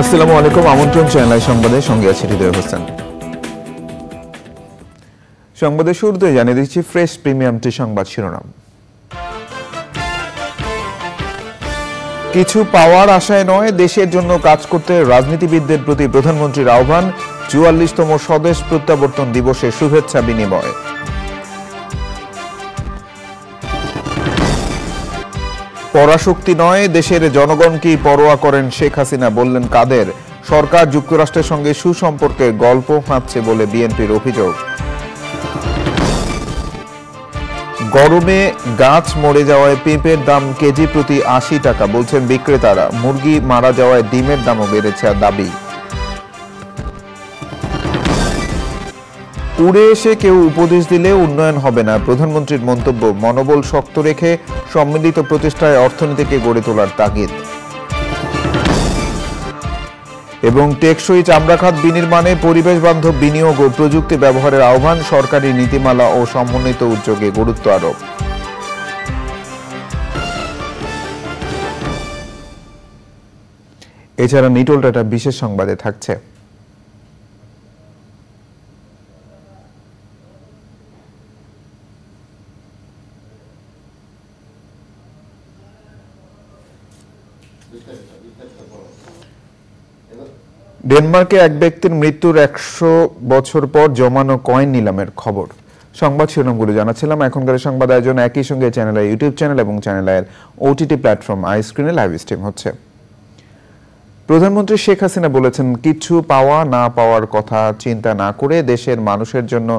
আসসালামু আলাইকুম। আমন্ত্রণ চ্যানেল সংবাদে, সঙ্গে আছে হৃদয় হোসেন। সংবাদের শুরুতে জানিয়ে দিচ্ছি ফ্রেশ প্রিমিয়াম টি সংবাদ শিরোনাম। কিছু পাওয়ার আশায় নয়, দেশের জন্য কাজ করতে রাজনীতিবিদদের প্রতি প্রধানমন্ত্রীর আহ্বান। ৪৪তম স্বদেশ প্রত্যাবর্তন দিবসে শুভেচ্ছা বিনিময়। পরাশক্তি নয়, দেশের জনগণকেই পরোয়া করেন শেখ হাসিনা, বললেন কাদের। সরকার যুক্তরাষ্ট্রের সঙ্গে সুসম্পর্কে গল্প ফাঁদছে বলে বিএনপির অভিযোগ। গরমে গাছ মরে যাওয়ায় পেঁপের দাম কেজি প্রতি ৮০ টাকা, বলছেন বিক্রেতারা। মুরগি মারা যাওয়ায় ডিমের দামও বেড়েছে দাবি। উড়ে এসে কেউ উপদেশ দিলে উন্নয়ন হবে না, প্রধানমন্ত্রীর মন্তব্য। মনোবল শক্ত রেখে সম্মিলিত প্রচেষ্টায় অর্থনীতিকে গড়ে তোলার তাগিদ। এবং টেকসই চামড়া খাত বিনির্মাণে পরিবেশ বান্ধব বিনিয়োগ ও প্রযুক্তি ব্যবহারের আহ্বান। সরকারি নীতিমালা ও সমন্বিত উদ্যোগে গুরুত্ব আরোপ। এছাড়া নিটোল টাটা বিশেষ সংবাদে থাকছে। ডেনমার্কে এক ব্যক্তির মৃত্যুর ১০০ বছর পর জমানো কয়েন নিলামের খবর। সংবাদ শিরোনামগুলো জানাচ্ছিলাম। এখনকার সংবাদ আয়োজন একই সঙ্গে চ্যানেলের ইউটিউব চ্যানেল এবং চ্যানেলের ওটিটি প্ল্যাটফর্ম আই স্ক্রিনে লাইভ স্ট্রিম হচ্ছে। প্রধানমন্ত্রী শেখ হাসিনা বলেছেন, কিছু পাওয়া না পাওয়ার কথা চিন্তা না করে দেশের মানুষের জন্য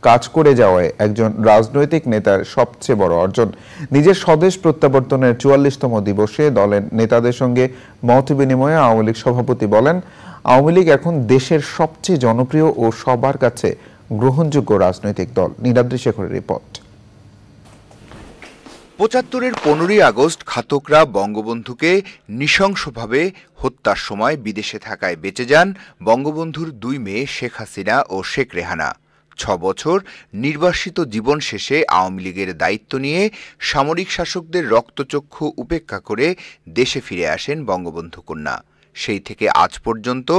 কাজ করে যাওয়ায় একজন রাজনৈতিক নেতার সবচেয়ে বড় অর্জন। নিজের স্বদেশ প্রত্যাবর্তনের ৪৪তম দিবসে দলের নেতাদের সঙ্গে মত বিনিময়ে আওয়ামী লীগ সভাপতি বলেন, আওয়ামী লীগ এখন দেশের সবচেয়ে জনপ্রিয় ও সবার কাছে গ্রহণযোগ্য রাজনৈতিক দল। নীলাদ্রি শেখরের রিপোর্ট। ৭৫-এর ১৫ই আগস্ট ঘাতকরা বঙ্গবন্ধুকে নৃশংসভাবে হত্যার সময় বিদেশে থাকায় বেঁচে যান বঙ্গবন্ধুর ২ মেয়ে শেখ হাসিনা ও শেখ রেহানা। ৬ বছর নির্বাসিত জীবন শেষে আওয়ামী লীগের দায়িত্ব নিয়ে সামরিক শাসকদের রক্তচক্ষু উপেক্ষা করে দেশে ফিরে আসেন বঙ্গবন্ধু কন্যা। সেই থেকে আজ পর্যন্ত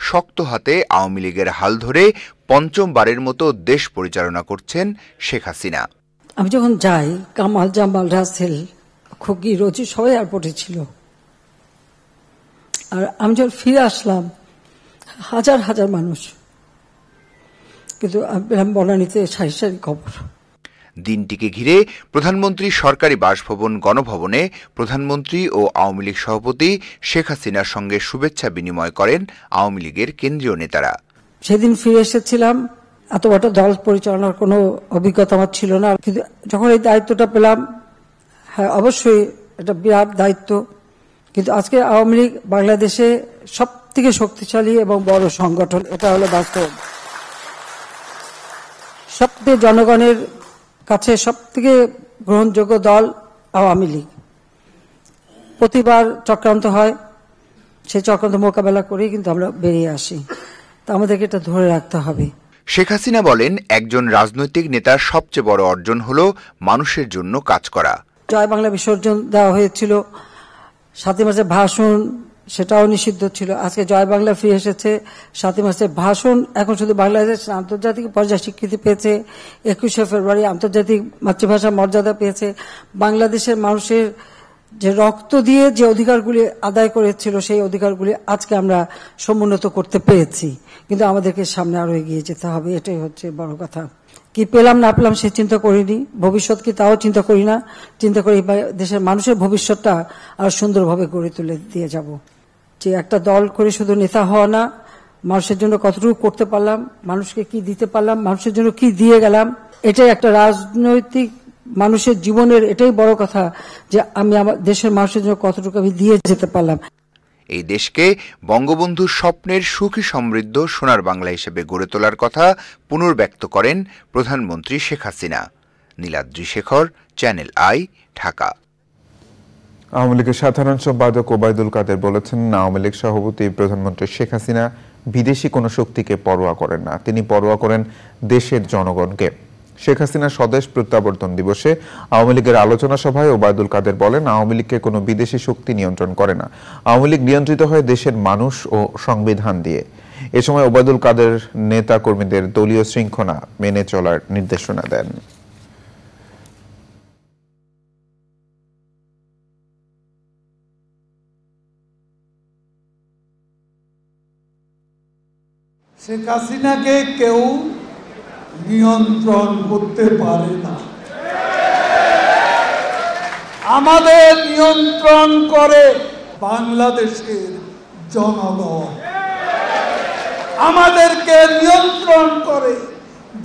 শক্ত হাতে আওয়ামী লীগের হাল ধরে পঞ্চমবারের মতো দেশ পরিচালনা করছেন শেখ হাসিনা। আমি যখন যাই, কামাল, জামাল, রাসেল, খুকি, রোজি সবাই এয়ারপোর্টে ছিল। আর আমি যখন ফিরে আসলাম, হাজার হাজার মানুষ, কিন্তু আমি পেলাম বনানীতে সারি সারি খবর। দিনটিকে ঘিরে প্রধানমন্ত্রী সরকারি বাসভবন গণভবনে প্রধানমন্ত্রী ও আওয়ামী লীগ সভাপতি শেখ হাসিনার সঙ্গে শুভেচ্ছা বিনিময় করেন আওয়ামী লীগের কেন্দ্রীয় নেতারা। সেদিন ফিরে এসেছিলাম, এত বড় দল পরিচালনার কোনো অভিজ্ঞতা আমার ছিল না, কিন্তু যখন এই দায়িত্বটা পেলাম, হ্যাঁ অবশ্যই এটা বিরাট দায়িত্ব। কিন্তু আজকে আওয়ামী লীগ বাংলাদেশে সব থেকে শক্তিশালী এবং বড় সংগঠন, এটা হলো বাস্তব। সবথেকে জনগণের কাছে সবথেকে গ্রহণযোগ্য দল আওয়ামী লীগ। প্রতিবার চক্রান্ত হয়, সেই চক্রান্ত মোকাবেলা করেই কিন্তু আমরা বেরিয়ে আসি। তা আমাদেরকে এটা ধরে রাখতে হবে। শেখ হাসিনা বলেন, একজন রাজনৈতিক নেতার সবচেয়ে বড় অর্জন হলো মানুষের জন্য কাজ করা। জয় বাংলা বিসর্জন দেওয়া হয়েছিল, ৭ই মার্চের ভাষণ সেটাও নিষিদ্ধ ছিল। আজকে জয় বাংলা ফিরে এসেছে। ৭ই মার্চের ভাষণ এখন শুধু বাংলাদেশ আন্তর্জাতিক পর্যায়ে স্বীকৃতি পেয়েছে। ২১শে ফেব্রুয়ারি আন্তর্জাতিক মাতৃভাষা মর্যাদা পেয়েছে। বাংলাদেশের মানুষের যে রক্ত দিয়ে যে অধিকারগুলি আদায় করেছিল, সেই অধিকারগুলি আজকে আমরা সমুন্নত করতে পেরেছি। কিন্তু আমাদেরকে সামনে আরো এগিয়ে যেতে হবে, এটাই হচ্ছে বড় কথা। কি পেলাম না পেলাম সে চিন্তা করিনি, ভবিষ্যৎ কি তাও চিন্তা করি না। চিন্তা করি দেশের মানুষের ভবিষ্যৎটা আর সুন্দরভাবে গড়ে তুলে দিয়ে যাব। যে একটা দল করে শুধু নেতা হওয়া না, মানুষের জন্য কতটুকু করতে পারলাম, মানুষকে কি দিতে পারলাম, মানুষের জন্য কি দিয়ে গেলাম, এটাই একটা রাজনৈতিক মানুষের জীবনের এটাই বড় কথা, যে আমি আমার দেশের মানুষের জন্য কতটুকু আমি দিয়ে যেতে পারলাম। এই দেশকে বঙ্গবন্ধুর স্বপ্নের সুখী সমৃদ্ধ সোনার বাংলা হিসেবে গড়ে তোলার কথা পুনর্ব্যক্ত করেন প্রধানমন্ত্রী শেখ হাসিনা। Niladri Shekhar, channel I, Dhaka. আওয়ামী লীগের সাধারণ সম্পাদক ওবায়দুল কাদের বলেছেন, আওয়ামী লীগ সভাপতি প্রধানমন্ত্রী শেখ হাসিনা বিদেশি কোনো শক্তিকে পরোয়া করেন না, তিনি পরোয়া করেন দেশের জনগণকে। শেখ হাসিনা স্বদেশ প্রত্যাবর্তন দিবসে আওয়ামী লীগের আলোচনা সভায় ওবায়দুল কাদের বলেন, আওয়ামী লীগকে কোনো বিদেশি শক্তি নিয়ন্ত্রণ করে না। আওয়ামী লীগ নিয়ন্ত্রিত হয় দেশের মানুষ ও সংবিধান দিয়ে। এ সময় ওবায়দুল কাদের নেতা কর্মীদের দলীয় শৃঙ্খলা মেনে চলার নির্দেশনা দেন। শেখ হাসিনাকে কেউ নিয়ন্ত্রণ করতে পারে না। আমাদের নিয়ন্ত্রণ করে বাংলাদেশের জনগণ, আমাদেরকে নিয়ন্ত্রণ করে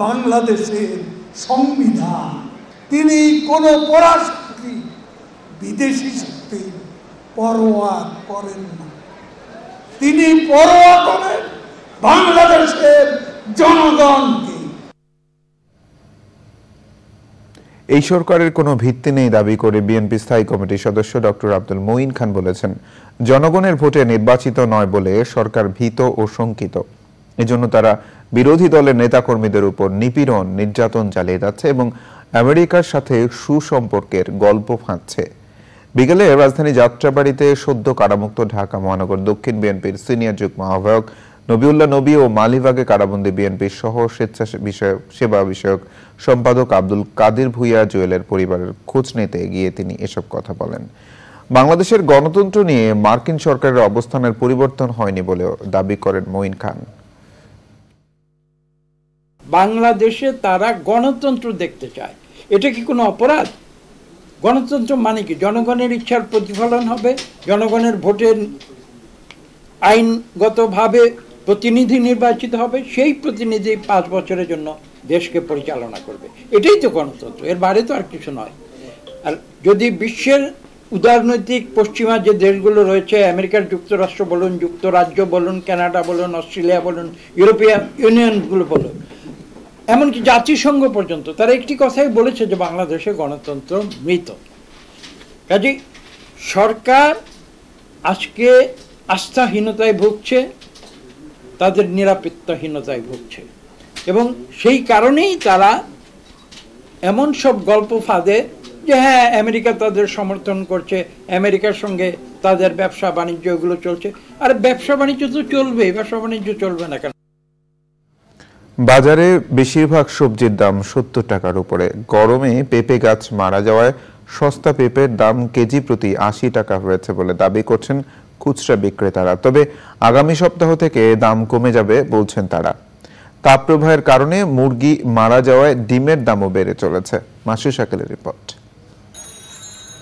বাংলাদেশের সংবিধান। তিনি কোনো পরাশক্তি, বিদেশি শক্তির পরোয়া করেন না। তিনি পরোয়া করেন বাংলাদেশের জনগণকে। এই সরকারের কোনো ভিত্তি নেই দাবি করে বিএনপি স্থায়ী কমিটির সদস্য ডক্টর আব্দুল মঈন খান বলেছেন, জনগণের ভোটে নির্বাচিত নয় বলে সরকার ভীত ও শঙ্কিত। এজন্য তারা বিরোধী দলের নেতাকর্মীদের উপর নিপীড়ন, নির্যাতন চালিয়ে যাচ্ছে এবং আমেরিকার সাথে সুসম্পর্কের গল্প ফাঁদছে। বিকেলে রাজধানী যাত্রাবাড়িতে সদ্য কারামুক্ত ঢাকা মহানগর দক্ষিণ বিএনপির সিনিয়র যুগ্ম আহ্বায়ক নবিউল্লাহ নবী ও মালিবাগে কারাবন্দী বিএনপির সহ সেবা বিষয়ক সম্পাদক আব্দুল কাদের ভূঁইয়া জুয়েলের পরিবারের খোঁজ নিতে গিয়ে তিনি এসব কথা বলেন। বাংলাদেশের গণতন্ত্র নিয়ে মার্কিন সরকারের অবস্থানের পরিবর্তন হয়নি বলেও দাবি করেন মঈন খান। বাংলাদেশে তারা গণতন্ত্র দেখতে চায়, এটা কি কোনো অপরাধ? গণতন্ত্র মানে কি? জনগণের ইচ্ছার প্রতিফলন হবে, জনগণের ভোটের আইনগতভাবে প্রতিনিধি নির্বাচিত হবে, সেই প্রতিনিধি 5 বছরের জন্য দেশকে পরিচালনা করবে। এটাই তো গণতন্ত্র, এর বাইরে তো আর কিছু নয়। আর যদি বিশ্বের উদারনৈতিক পশ্চিমা যে দেশগুলো রয়েছে, আমেরিকার যুক্তরাষ্ট্র বলুন, যুক্তরাজ্য বলুন, কানাডা বলুন, অস্ট্রেলিয়া বলুন, ইউরোপিয়ান ইউনিয়নগুলো বলুন, এমনকি জাতিসংঘ পর্যন্ত, তারা একটি কথাই বলেছে যে বাংলাদেশে গণতন্ত্র মৃত। কাজেই সরকার আজকে আস্থাহীনতায় ভুগছে, তাদের নিরাপত্তাহীনতায় ভুগছে, এবং সেই কারণেই তারা এমন সব গল্প ফাঁদে যে হ্যাঁ আমেরিকা তাদের সমর্থন করছে, আমেরিকার সঙ্গে তাদের ব্যবসা বাণিজ্য এগুলো চলছে। আর ব্যবসা বাণিজ্য তো চলবে, ব্যবসা বাণিজ্য চলবে না কেন? বাজারে বেশিরভাগ সবজির দাম 70 টাকার উপরে। গরমে পেঁপে গাছ মারা যাওয়ায় সস্তা পেঁপের দাম কেজি প্রতি 80 টাকা হয়েছে বলে দাবি করছেন খুচরা বিক্রেতারা। তবে আগামী সপ্তাহ থেকে দাম কমে যাবে বলছেন তারা। তাপপ্রবাহের কারণে মুরগি মারা যাওয়ায় ডিমের দামও বেড়ে চলেছে। মাসুদ শাকিলের রিপোর্ট।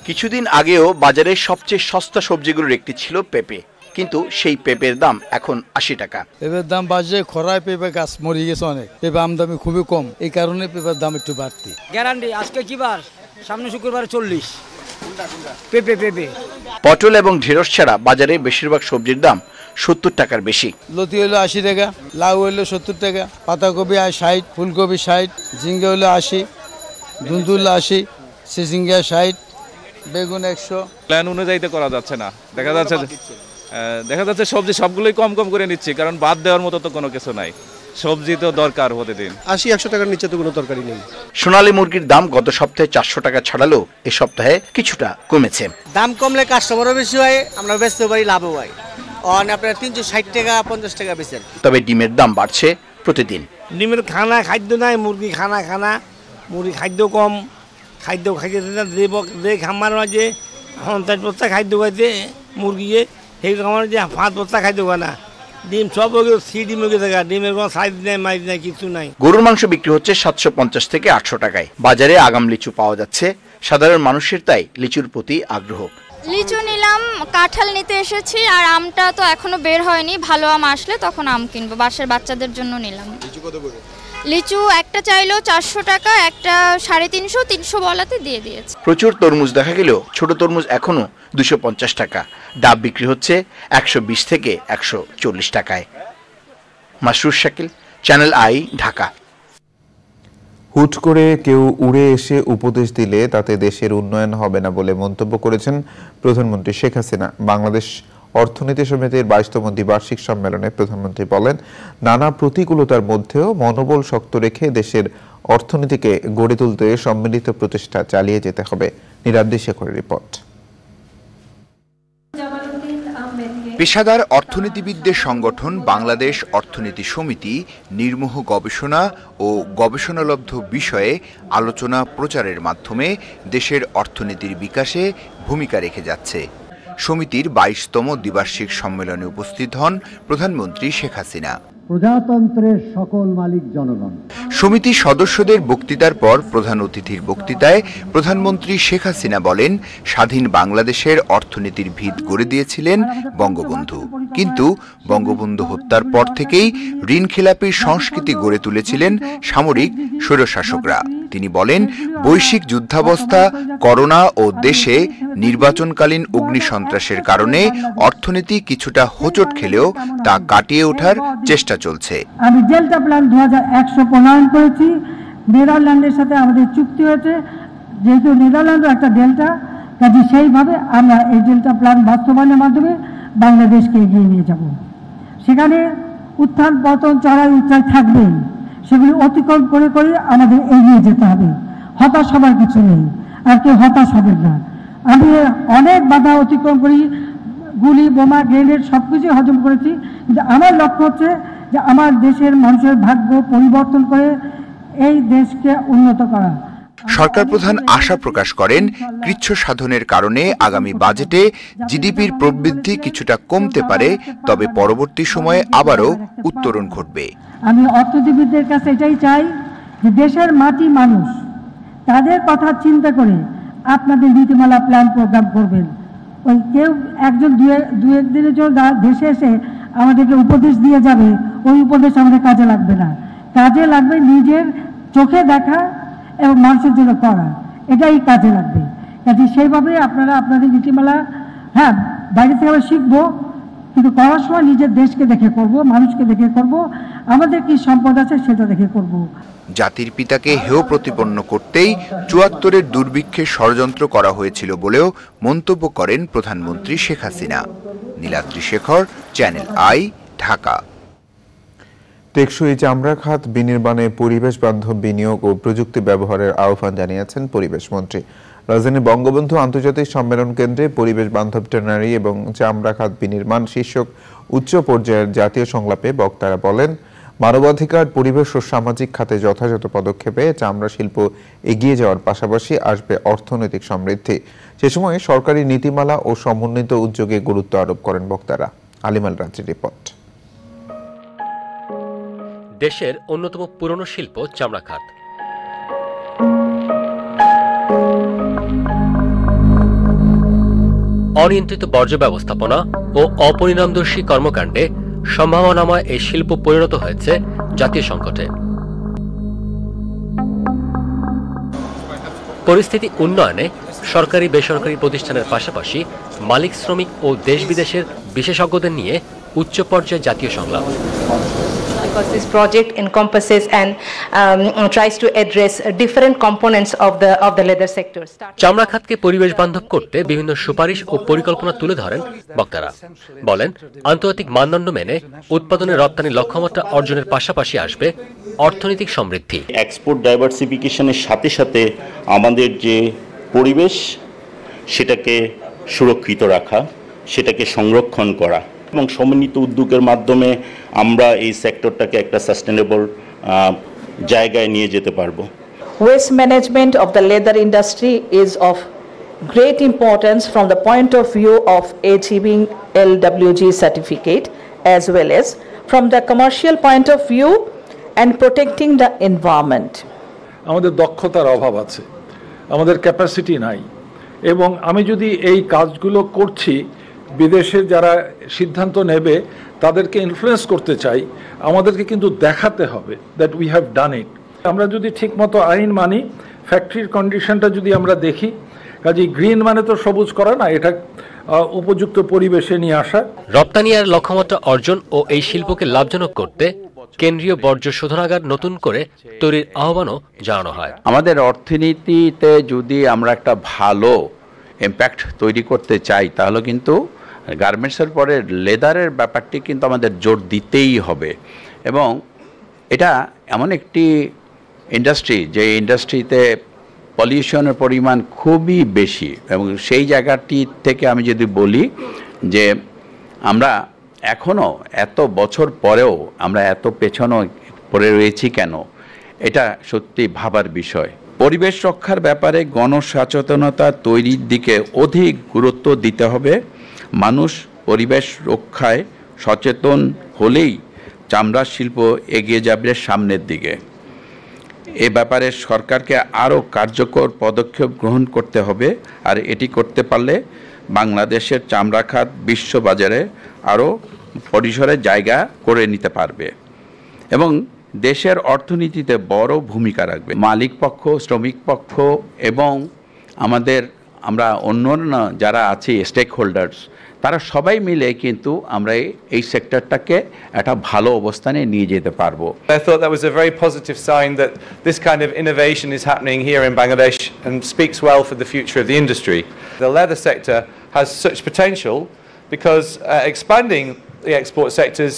কিছুদিন আগেও বাজারের সবচেয়ে সস্তা সবজিগুলোর একটি ছিল পেঁপে, কিন্তু সেই পেঁপের দাম এখন 80 টাকা। পেঁপের দাম বাড়ছে, খরায় পেঁপে গাছ মরে গেছে অনেক, পেঁপে আমদানি খুবই কম, এই কারণে পেঁপের দাম একটু বাড়তি। গ্যারান্টি আজকে কি বার? সামনে শুক্রবার 40 পেঁপে। পটল এবং ঢেঁড়স ছাড়া বাজারে বেশিরভাগ সবজির দাম 70 টাকার বেশি। লতি হলো 80 টাকা, লাউ হলো 70 টাকা, পাতাকপি 60, ফুলকপি 60, ঝিঙ্গা হলো 80, ধুন্দুল 80, সিজিঙ্গা 60, বেগুন 100। প্ল্যান অনুযায়ী তো করা যাচ্ছে না। দেখা যাচ্ছে সবজি সবগুলোই কম কম করে নিচ্ছি, কারণ বাদ দেওয়ার মতো তো কোনো কিছু নাই। সবজি তো দরকার প্রতিদিন। 80-100 টাকার নিচে তো কোনো তরকারি নেই। সোনালী মুরগির দাম গত সপ্তাহে 400 টাকা ছাড়ালেও এ সপ্তাহে কিছুটা কমেছে। দাম কমলে কাস্টমারও বেশি হয়, আমরা বেচতে পারি, লাভও হয়। আপনার 360 টাকা 50 টাকা বেচেন। তবে ডিমের দাম বাড়ছে প্রতিদিন। ডিমের খাদ্য নাই, মুরগি খানা মুরগি খাদ্য কম, খাদ্য খাইতে খামার মাঝে 50 বস্তা খাদ্য খাইতে মুরগিয়ে, সেই খামার যে 5 বস্তা খাদ্য খায় না। ডিম সব ডিম থাকা, ডিমের কোনো সাইজ নাই, মাইজ নাই, কিছু নাই। গরুর মাংস বিক্রি হচ্ছে 750 থেকে 800 টাকায়। বাজারে আগাম লিচু পাওয়া যাচ্ছে, সাধারণ মানুষের তাই লিচুর প্রতি আগ্রহ। লিচু নিলাম, কাঁঠাল নিতে এসেছি, আর আমটা তো এখনো বের হয়নি, ভালো আম আসলে তখন আম কিনবো, বাসার বাচ্চাদের জন্য নিলাম। লিচু একটা চাইলেও 400 টাকা, একটা 350, 300 বলাতে দিয়ে দিয়েছে। প্রচুর তরমুজ দেখা গেলেও ছোট তরমুজ এখনো 250 টাকা। ডাব বিক্রি হচ্ছে 120 থেকে 140 টাকায়। Masud Shakil, channel I, Dhaka. হুট করে কেউ উড়ে এসে উপদেশ দিলে তাতে দেশের উন্নয়ন হবে না বলে মন্তব্য করেছেন প্রধানমন্ত্রী শেখ হাসিনা। বাংলাদেশ অর্থনীতি সমিতির 22তম দ্বিবার্ষিক সম্মেলনে প্রধানমন্ত্রী বলেন, নানা প্রতিকূলতার মধ্যেও মনোবল শক্ত রেখে দেশের অর্থনীতিকে গড়ে তুলতে সম্মিলিত প্রচেষ্টা চালিয়ে যেতে হবে। নিরাদ্রি শেখরের রিপোর্ট। পেশাদার অর্থনীতিবিদদের সংগঠন বাংলাদেশ অর্থনীতি সমিতি নির্মোহ গবেষণা ও গবেষণালব্ধ বিষয়ে আলোচনা প্রচারের মাধ্যমে দেশের অর্থনীতির বিকাশে ভূমিকা রেখে যাচ্ছে। সমিতির 22তম দ্বিবার্ষিক সম্মেলনে উপস্থিত হন প্রধানমন্ত্রী শেখ হাসিনা। প্রজাতন্ত্রের সকল মালিক জনগণ। সমিতির সদস্যদের বক্তৃতার পর প্রধান অতিথির বক্তৃতায় প্রধানমন্ত্রী শেখ হাসিনা বলেন, স্বাধীন বাংলাদেশের অর্থনীতির ভিত গড়ে দিয়েছিলেন বঙ্গবন্ধু, কিন্তু বঙ্গবন্ধু হত্যার পর থেকেই ঋণখেলাপির সংস্কৃতি গড়ে তুলেছিলেন সামরিক স্বৈরশাসকরা। তিনি বলেন, বৈশ্বিক যুদ্ধাবস্থা, করোনা ও দেশে নির্বাচনকালীন অগ্নিসন্ত্রাসের কারণে অর্থনীতি কিছুটা হোঁচট খেলেও তা কাটিয়ে ওঠার চেষ্টা চলছে। আমি ডেল্টা প্ল্যান 2100 প্রণয়ন করেছি। নেদারল্যান্ডের সাথে আমাদের চুক্তি হয়েছে, যেহেতু নেদারল্যান্ডও একটা ডেল্টা, কাজে সেইভাবে আমরা এই ডেল্টা প্ল্যান বাস্তবায়নের মাধ্যমে বাংলাদেশকে এগিয়ে নিয়ে যাব। সেখানে উত্থান পতন চড়াই উচ্চাই থাকবেই, সেগুলি অতিক্রম করে করে আমাদের এগিয়ে যেতে হবে। হতাশ হবার কিছু নেই, আর কেউ হতাশ হবেন না। আমি অনেক বাধা অতিক্রম করি, গুলি বোমা গ্রেনেড সবকিছু হজম করেছি, কিন্তু আমার লক্ষ্য হচ্ছে যে আমার দেশের মানুষের ভাগ্য পরিবর্তন করে এই দেশকে উন্নত করা। সরকার প্রধান আশা প্রকাশ করেন, কৃচ্ছ সাধনের কারণে আগামী বাজেটে জিডিপির প্রবৃদ্ধি কিছুটা কমতে পারে, তবে পরবর্তী সময়ে আবারও উত্তরণ ঘটবে। আমি অর্থনীতিবিদদের কাছে এটাই চাই যে দেশের মাটি মানুষ তাদের কথা চিন্তা করে আপনাদের নীতিমালা প্ল্যান প্রোগ্রাম করবেন। ওই কেউ একজন দু একদিনের জন্য দেশে এসে আমাদেরকে উপদেশ দিয়ে যাবে, ওই উপদেশ আমাদের কাজে লাগবে না। কাজে লাগবে নিজের চোখে দেখা এবং মানুষের জন্য করা, এটাই কাজে লাগবে। কাজে সেইভাবে আপনারা আপনাদের নীতিমালা, হ্যাঁ বাইরে থেকে আমরা শিখবো, কিন্তু করার সময় নিজের দেশকে দেখে করব, মানুষকে দেখে করব, আমাদের কি সম্পদ আছে সেটা দেখে করব। জাতির পিতাকে হেয় প্রতিপন্ন করতেই ৭৪-এর দুর্ভিক্ষে ষড়যন্ত্র করা হয়েছিল বলেও মন্তব্য করেন প্রধানমন্ত্রী শেখ হাসিনা। Niladri Shekhar, channel I, Dhaka. টেকসই চামড়া খাত বিনির্মাণে পরিবেশ বান্ধব বিনিয়োগ ও প্রযুক্তি ব্যবহারের আহ্বান জানিয়েছেন পরিবেশ মন্ত্রী। রাজধানী বঙ্গবন্ধু আন্তর্জাতিক সম্মেলন কেন্দ্রে পরিবেশ বান্ধব ট্যানারি এবং চামড়া খাত বিনির্মাণ শীর্ষক উচ্চ পর্যায়ের জাতীয় সংলাপে বক্তারা বলেন, মানবাধিকার, পরিবেশ ও সামাজিক খাতে যথাযথ পদক্ষেপে চামড়া শিল্প এগিয়ে যাওয়ার পাশাপাশি আসবে অর্থনৈতিক সমৃদ্ধি। সে সময় সরকারি নীতিমালা ও সমন্বিত উদ্যোগে গুরুত্ব আরোপ করেন বক্তারা। আলিমাল রাজ্যের রিপোর্ট। দেশের অন্যতম পুরনো শিল্প চামড়া খাত। অনিয়ন্ত্রিত বর্জ্য ব্যবস্থাপনা ও অপরিণামদর্শী কর্মকাণ্ডে সম্ভাবনাময় এই শিল্প পরিণত হয়েছে জাতীয় সংকটে। পরিস্থিতি উন্নয়নে সরকারি বেসরকারি প্রতিষ্ঠানের পাশাপাশি মালিক, শ্রমিক ও দেশ বিদেশের বিশেষজ্ঞদের নিয়ে উচ্চ পর্যায়ে জাতীয় সংলাপ। Because this project encompasses and tries to address different components of the leather sector. চামড়া খাতকে পরিবেশ বান্ধব করতে বিভিন্ন সুপারিশ ও পরিকল্পনা তুলে ধরেন বক্তারা। বলেন, আন্তর্জাতিক মানদণ্ড মেনে উৎপাদনে রপ্তানি লক্ষ্যমাত্রা অর্জনের পাশাপাশি আসবে অর্থনৈতিক সমৃদ্ধি। এক্সপোর্ট ডাইভার্সিফিকেশনের সাথে সাথে আমাদের যে পরিবেশ সেটাকে সুরক্ষিত রাখা, সেটাকে সংরক্ষণ করা এবং সমন্বিত উদ্যোগের মাধ্যমে আমরা এই সেক্টরটাকে একটা সাস্টেনেবল জায়গায় নিয়ে যেতে পারবো। Waste management of the leather industry is of great importance from the point of view of achieving LWG certificate as well as from the commercial point of view and protecting the environment. আমাদের দক্ষতার অভাব আছে, আমাদের capacity নাই, এবং আমি যদি এই কাজগুলো করছি, বিদেশে যারা সিদ্ধান্ত নেবে তাদেরকে ইনফ্লুয়েন্স করতে চাই, আমাদেরকে কিন্তু দেখাতে হবে দ্যাট উই হ্যাভ ডান ইট। আমরা যদি ঠিকমতো আইন মানি, ফ্যাক্টরির কন্ডিশনটা যদি আমরা দেখি, কাজেই গ্রিন মানে তো সবুজ করা না, এটা উপযুক্ত পরিবেশে নিয়ে আসা। রপ্তানি আর লক্ষ্যমাত্রা অর্জন ও এই শিল্পকে লাভজনক করতে কেন্দ্রীয় বর্জ্য শোধনাগার নতুন করে তৈরির আহ্বানও জানানো হয়। আমাদের অর্থনীতিতে যদি আমরা একটা ভালো ইম্প্যাক্ট তৈরি করতে চাই, তাহলে কিন্তু গার্মেন্টসের পরে লেদারের ব্যাপারটি কিন্তু আমাদের জোর দিতেই হবে। এবং এটা এমন একটি ইন্ডাস্ট্রি, যে ইন্ডাস্ট্রিতে পলিউশনের পরিমাণ খুবই বেশি, এবং সেই জায়গাটি থেকে আমি যদি বলি যে আমরা এখনও এত বছর পরেও আমরা এত পেছনে পড়ে রয়েছি কেন, এটা সত্যি ভাবার বিষয়। পরিবেশ রক্ষার ব্যাপারে গণসচেতনতা তৈরির দিকে অধিক গুরুত্ব দিতে হবে। মানুষ পরিবেশ রক্ষায় সচেতন হলেই চামড়া শিল্প এগিয়ে যাবে সামনের দিকে। এ ব্যাপারে সরকারকে আরও কার্যকর পদক্ষেপ গ্রহণ করতে হবে, আর এটি করতে পারলে বাংলাদেশের চামড়া খাত বিশ্ববাজারে আরও পরিসরে জায়গা করে নিতে পারবে এবং দেশের অর্থনীতিতে বড় ভূমিকা রাখবে। মালিক পক্ষ, শ্রমিক পক্ষ এবং আমরা অন্যান্য যারা আছি স্টেক হোল্ডার্স, তারা সবাই মিলে কিন্তু আমরা এই সেক্টরটাকে একটা ভালো অবস্থানে নিয়ে যেতে পারবো। I thought that was a very positive sign that this kind of innovation is happening here in Bangladesh and speaks well for the future of the industry. The leather sector has such potential because expanding the export sectors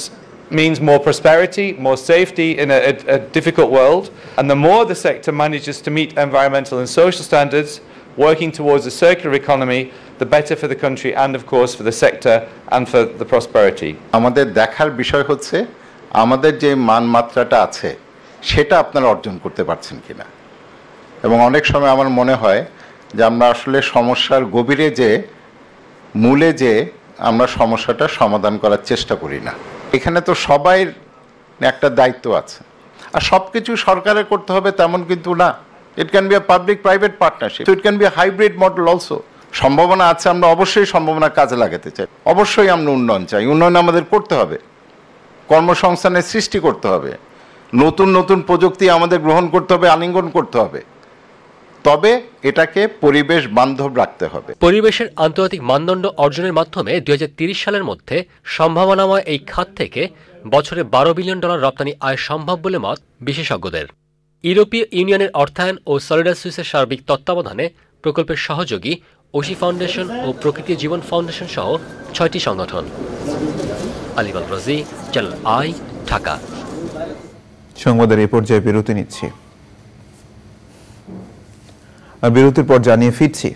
means more prosperity, more safety in a difficult world, and the more the sector manages to meet environmental and social standards, working towards a circular economy, the better for the country and of course for the sector and for the prosperity. আমাদের দেখার বিষয় হচ্ছে আমাদের যে মানমাত্রাটা আছে সেটা আপনারা অর্জন করতে পারছেন কিনা, এবং অনেক সময় আমার মনে হয় যে আমরা আসলে সমস্যার গভীরে যে মূলে যে আমরা সমস্যাটা সমাধান করার চেষ্টা করি না। এখানে তো সবাই একটা দায়িত্ব আছে, আর সব কিছু সরকারের করতে হবে তেমন কিন্তু না। It can be a public private partnership, it can be a hybrid model also. সম্ভাবনা আছে, আমরা অবশ্যই সম্ভাবনা কাজে লাগাতে চাই, অবশ্যই আমরা উন্নয়ন চাই। উন্নয়ন আমাদের করতে হবে, কর্মসংস্থানের সৃষ্টি করতে হবে, নতুন নতুন প্রযুক্তি আমাদের গ্রহণ করতে হবে, আলিঙ্গন করতে হবে, তবে এটাকে পরিবেশ বান্ধব রাখতে হবে। পরিবেশের আন্তর্জাতিক মানদণ্ড অর্জনের মাধ্যমে 2030 সালের মধ্যে সম্ভাবনাময় এই খাত থেকে বছরে $12 বিলিয়ন রপ্তানি আয় সম্ভব বলে মত বিশেষজ্ঞদের। ইউরোপীয় ইউনিয়নের অর্থায়ন ও সলিডার সুইসের সার্বিক তত্ত্বাবধানে প্রকল্পের সহযোগী ওশি ফাউন্ডেশন ও প্রকৃতি জীবন ফাউন্ডেশন সহ 6টি সংগঠন। আলিবাল রাজি, চ্যানেল আই, ঢাকা। সংবাদের এই পর্যায়ে বিরতি নিচ্ছি, আর বিরতির পর জানিয়ে ফিরছি।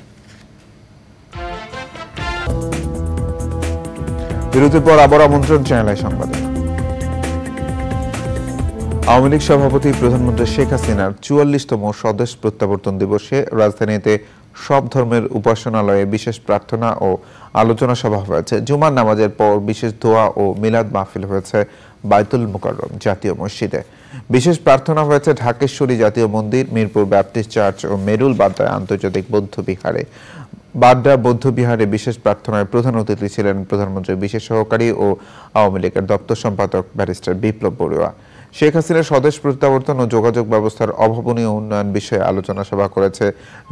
বিরতির পর আবার আমন্ত্রণ চ্যানেল সংবাদে। আওয়ামী লীগ সভাপতি প্রধানমন্ত্রী শেখ হাসিনার 44তম স্বদেশ প্রত্যাবর্তন দিবসে রাজধানীতে সব ধর্মের উপাসনালয়ে বিশেষ প্রার্থনা ও আলোচনা সভা হয়েছে। জুমার নামাজের পর বিশেষ দোয়া ও মিলাদ মাহফিল হয়েছে বাইতুল মুকাররম জাতীয় মসজিদে। বিশেষ প্রার্থনা হয়েছে ঢাকেশ্বরী জাতীয় মন্দির, মিরপুর ব্যাপটিস্ট চার্চ ও মেরুল বাড্ডা আন্তর্জাতিক বৌদ্ধ বিহারে। বাড্ডা বৌদ্ধ বিহারে বিশেষ প্রার্থনায় প্রধান অতিথি ছিলেন প্রধানমন্ত্রীর বিশেষ সহকারী ও আওয়ামী লীগের দপ্তর সম্পাদক ব্যারিস্টার বিপ্লব বড়ুয়া। শেখ হাসিনার স্বদেশ প্রত্যাবর্তন ও যোগাযোগ ব্যবস্থার অভাবনীয় উন্নয়ন বিষয়ে আলোচনা সভা করেছে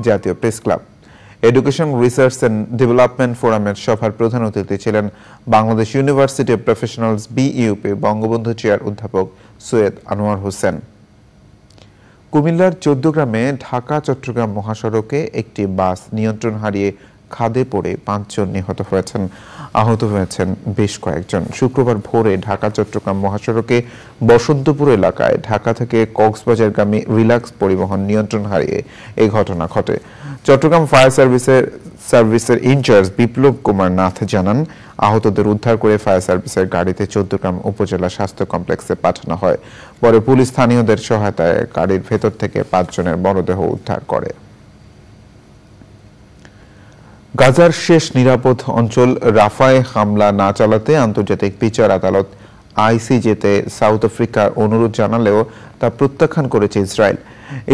জাতীয় press club. Education research and development ফোরামের সভার প্রধান অতিথি ছিলেন বাংলাদেশ ইউনিভার্সিটি অব প্রফেশনালস বিইউপির বঙ্গবন্ধু চেয়ার অধ্যাপক সৈয়দ আনোয়ার হোসেন। কুমিল্লার 14 গ্রামে ঢাকা চট্টগ্রাম মহাসড়কে একটি বাস নিয়ন্ত্রণ হারিয়ে খাদে পড়ে 5 জন নিহত হয়েছেন, আহত হয়েছেন বেশ কয়েকজন। শুক্রবার ভোরে ঢাকা চট্টগ্রাম মহাসড়কে বসন্তপুর এলাকায় ঢাকা থেকে কক্সবাজারগামী রিল্যাক্স পরিবহন নিয়ন্ত্রণ হারিয়ে এই ঘটনা ঘটে। চট্টগ্রাম ফায়ার সার্ভিসের ইনচার্জ বিপ্লব কুমার নাথ জানান, আহতদের উদ্ধার করে ফায়ার সার্ভিসের গাড়িতে 14 গ্রাম উপজেলা স্বাস্থ্য কমপ্লেক্সে পাঠানো হয়। পরে পুলিশ স্থানীয়দের সহায়তায় গাড়ির ভেতর থেকে 5 জনের মরদেহ উদ্ধার করে। গাজার শেষ নিরাপদ অঞ্চল রাফায় হামলা না চালাতে আন্তর্জাতিক বিচার আদালত আইসিজেতে সাউথ আফ্রিকার অনুরোধ জানালেও তা প্রত্যাখ্যান করেছে ইসরায়েল।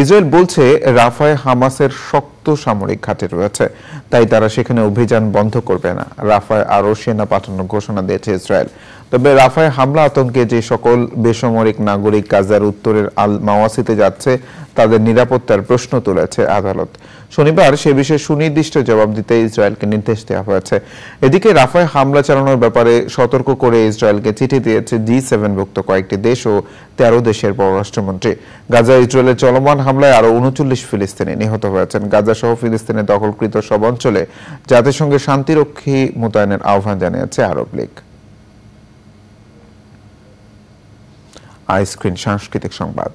ইসরায়েল বলছে রাফায় হামাসের শক্ত সামরিক ঘাঁটি রয়েছে, তাই তারা সেখানে অভিযান বন্ধ করবে না। রাফায় আরও সেনা পাঠানোর ঘোষণা দিয়েছে ইসরায়েল। তবে রাফায় হামলা আতঙ্কে যে সকল বেসামরিক নাগরিক গাজার উত্তরের আল মাওয়াসিতে যাচ্ছে তাদের নিরাপত্তার প্রশ্ন তুলেছে আদালত। শনিবার সে বিষয়ে সুনির্দিষ্ট জবাব দিতে ইসরায়েলকে নির্দেশ দেওয়া হয়েছে। এদিকে রাফায় হামলা চালানোর ব্যাপারে সতর্ক করে ইসরায়েলকে চিঠি দিয়েছে G7ভুক্ত কয়েকটি দেশ ও 13 দেশের পররাষ্ট্রমন্ত্রী। গাজা ইসরায়েলের চলমান হামলায় আরও 39 ফিলিস্তিনি নিহত হয়েছেন। গাজা সহ ফিলিস্তিনের দখলকৃত সব অঞ্চলে জাতিসংঘের শান্তিরক্ষী মোতায়েনের আহ্বান জানিয়েছে আরব লীগ। আইস্ক্রিন সাংস্কৃতিক সংবাদ।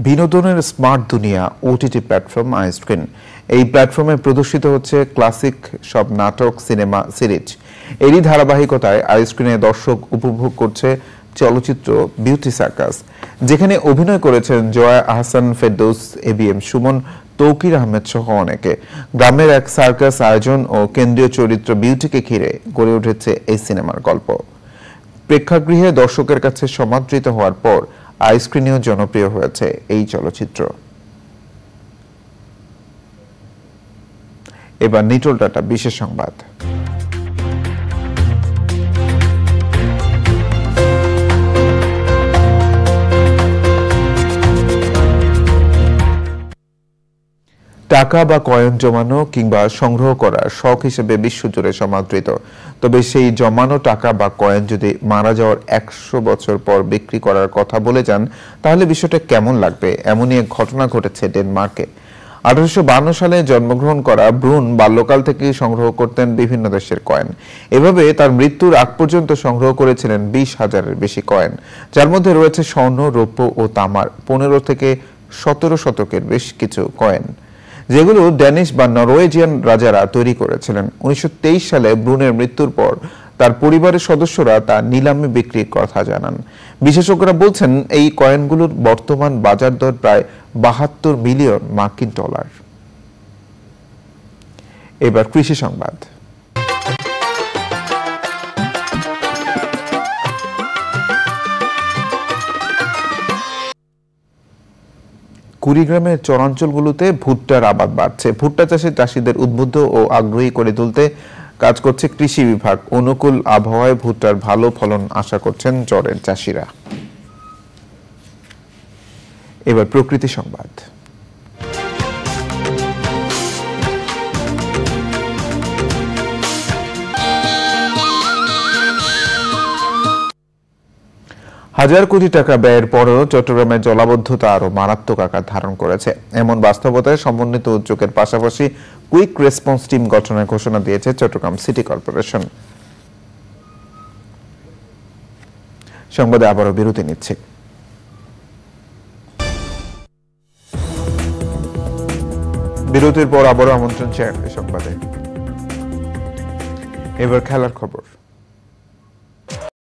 বিনোদনের স্মার্ট দুনিয়া ওটিটি প্ল্যাটফর্ম আইস্ক্রিন। এই প্ল্যাটফর্মে প্রদর্শিত হচ্ছে ক্লাসিক সব নাটক, সিনেমা, সিরিজ। এরই ধারাবাহিকতায় আইস্ক্রিনে দর্শক উপভোগ করছে চলচ্চিত্র বিউটি সার্কাস, যেখানে অভিনয় করেছেন জয়া আহসান, ফেরদৌস, এবিএম সুমন, তৌকির আহমেদ সহ অনেকে। গ্রামের এক সার্কাস আয়োজন ও কেন্দ্রীয় চরিত্র বিউটিকে ঘিরে গড়ে উঠেছে এই সিনেমার গল্প। প্রেক্ষাগৃহে দর্শকের কাছে সমাদৃত হওয়ার পর আইস্ক্রিনেও জনপ্রিয় হয়েছে এই চলচ্চিত্র। এবার নিটোল টাটা বিশেষ সংবাদ। টাকা বা কয়েন জমানো কিংবা সংগ্রহ করা শখ হিসেবে বিশ্বজুড়ে সমাদৃত। তবে সেই জমানো টাকা বা কয়েন যদি মারা যাওয়ার 100 বছর পর বিক্রি করার কথা বলে যান, তাহলে বিষয়টা কেমন লাগবে? এমনই এক ঘটনা ঘটেছে ডেনমার্কে। 1852 সালে জন্মগ্রহণ করা ব্রুন বাল্যকাল থেকেই সংগ্রহ করতেন বিভিন্ন দেশের কয়েন। এভাবে তার মৃত্যুর আগ পর্যন্ত সংগ্রহ করেছিলেন 20,000-এর বেশি কয়েন, যার মধ্যে রয়েছে স্বর্ণ, রৌপ্য ও তামার 15 থেকে 17 শতকের বেশ কিছু কয়েন, যেগুলো ড্যানিশ বা নরওয়েজিয়ান রাজারা তৈরি করেছিলেন। 1923 সালে ব্রুনের মৃত্যুর পর তার পরিবারের সদস্যরা তা নিলামে বিক্রির কথা জানান। বিশেষজ্ঞরা বলছেন এই কয়েনগুলোর বর্তমান বাজার দর প্রায় 72 মিলিয়ন মার্কিন ডলার। এবার কৃষি সংবাদ। কুড়িগ্রামের চরাঞ্চলগুলোতে ভুট্টার আবাদ বাড়ছে। ভুট্টা চাষে চাষিদের উদ্বুদ্ধ ও আগ্রহী করে তুলতে কাজ করছে কৃষি বিভাগ। অনুকূল আবহাওয়ায় ভুট্টার ভালো ফলন আশা করছেন চরের চাষিরা। এবার প্রকৃতি সংবাদ। হাজার কোটি টাকা ব্যয়ের পরেও চট্টগ্রামের জলাবদ্ধতা আরো মারাত্মক আকার ধারণ করেছে। এমন বাস্তবতায় সমন্বিত উদ্যোগের পাশাপাশি কুইক রেসপন্স টিম গঠনের ঘোষণা দিয়েছে চট্টগ্রাম সিটি কর্পোরেশন। সংবাদে আবারও বিরতি নিচ্ছে। বিরতির পর আবারও আমন্ত্রণ চ্যানেল সংবাদে। এবার খেলার খবর।